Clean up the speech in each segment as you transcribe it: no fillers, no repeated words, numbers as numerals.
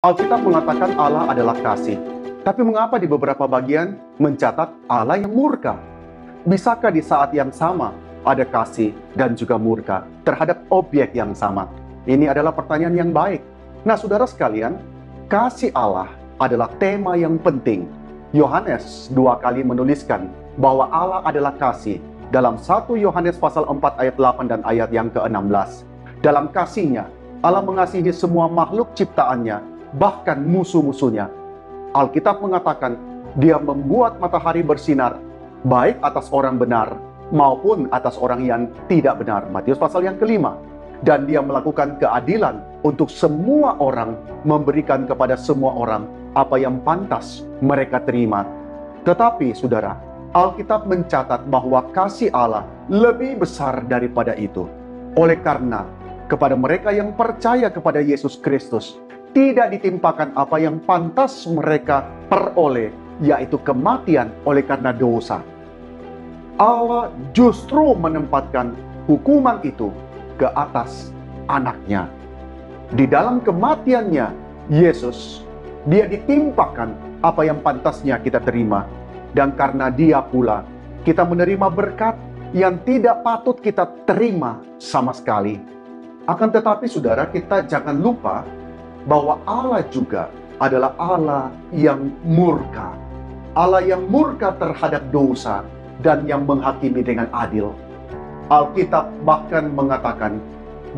Alkitab mengatakan Allah adalah kasih. Tapi mengapa di beberapa bagian mencatat Allah yang murka? Bisakah di saat yang sama ada kasih dan juga murka terhadap objek yang sama? Ini adalah pertanyaan yang baik. Nah, saudara sekalian, kasih Allah adalah tema yang penting. Yohanes 2 kali menuliskan bahwa Allah adalah kasih dalam 1 Yohanes pasal 4 ayat 8 dan ayat yang ke-16. Dalam kasihnya, Allah mengasihi semua makhluk ciptaannya, bahkan musuh-musuhnya. Alkitab mengatakan dia membuat matahari bersinar baik atas orang benar maupun atas orang yang tidak benar. Matius pasal yang kelima. Dan dia melakukan keadilan untuk semua orang, memberikan kepada semua orang apa yang pantas mereka terima. Tetapi saudara, Alkitab mencatat bahwa kasih Allah lebih besar daripada itu. Oleh karena kepada mereka yang percaya kepada Yesus Kristus tidak ditimpakan apa yang pantas mereka peroleh, yaitu kematian oleh karena dosa. Allah justru menempatkan hukuman itu ke atas anaknya. Di dalam kematiannya, Yesus, dia ditimpakan apa yang pantasnya kita terima. Dan karena dia pula, kita menerima berkat yang tidak patut kita terima sama sekali. Akan tetapi saudara, kita jangan lupa bahwa Allah juga adalah Allah yang murka. Allah yang murka terhadap dosa dan yang menghakimi dengan adil. Alkitab bahkan mengatakan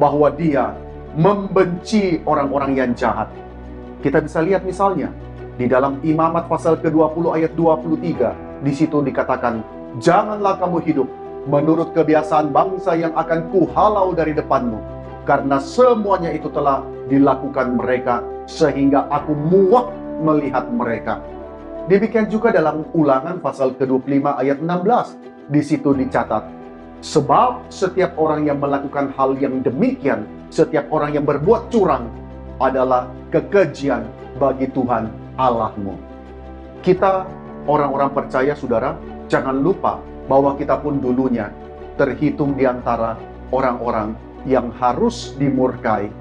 bahwa dia membenci orang-orang yang jahat. Kita bisa lihat misalnya di dalam Imamat pasal ke-20 ayat 23. Di situ dikatakan, "Janganlah kamu hidup menurut kebiasaan bangsa yang akan kuhalau dari depanmu, karena semuanya itu telah dilakukan mereka, sehingga aku muak melihat mereka." Demikian juga dalam Ulangan pasal ke-25 ayat 16. Di situ dicatat, "Sebab setiap orang yang melakukan hal yang demikian, setiap orang yang berbuat curang, adalah kekejian bagi Tuhan Allahmu." Kita orang-orang percaya saudara, jangan lupa bahwa kita pun dulunya terhitung di antara orang-orang yang harus dimurkai.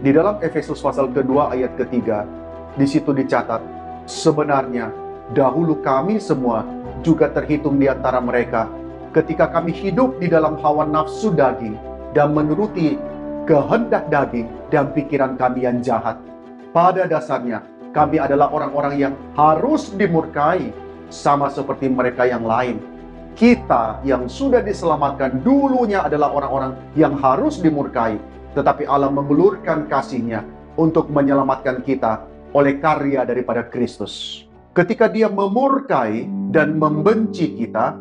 Di dalam Efesus pasal kedua ayat ketiga, di situ dicatat, "Sebenarnya dahulu kami semua juga terhitung di antara mereka, ketika kami hidup di dalam hawa nafsu daging dan menuruti kehendak daging dan pikiran kami yang jahat. Pada dasarnya, kami adalah orang-orang yang harus dimurkai, sama seperti mereka yang lain." Kita yang sudah diselamatkan dulunya adalah orang-orang yang harus dimurkai, tetapi Allah mengulurkan kasih-Nya untuk menyelamatkan kita oleh karya daripada Kristus. Ketika Dia memurkai dan membenci kita,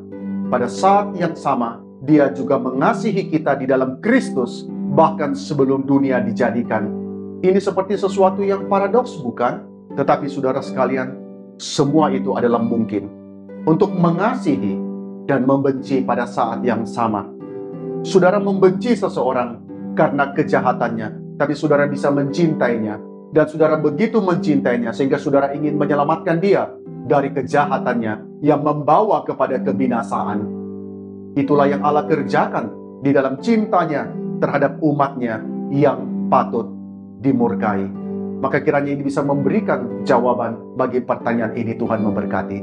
pada saat yang sama Dia juga mengasihi kita di dalam Kristus, bahkan sebelum dunia dijadikan. Ini seperti sesuatu yang paradoks, bukan? Tetapi saudara sekalian, semua itu adalah mungkin. Untuk mengasihi dan membenci pada saat yang sama. Saudara membenci seseorang karena kejahatannya, tapi saudara bisa mencintainya. Dan saudara begitu mencintainya sehingga saudara ingin menyelamatkan dia dari kejahatannya yang membawa kepada kebinasaan. Itulah yang Allah kerjakan di dalam cintanya terhadap umatnya yang patut dimurkai. Maka kiranya ini bisa memberikan jawaban bagi pertanyaan ini. Tuhan memberkati.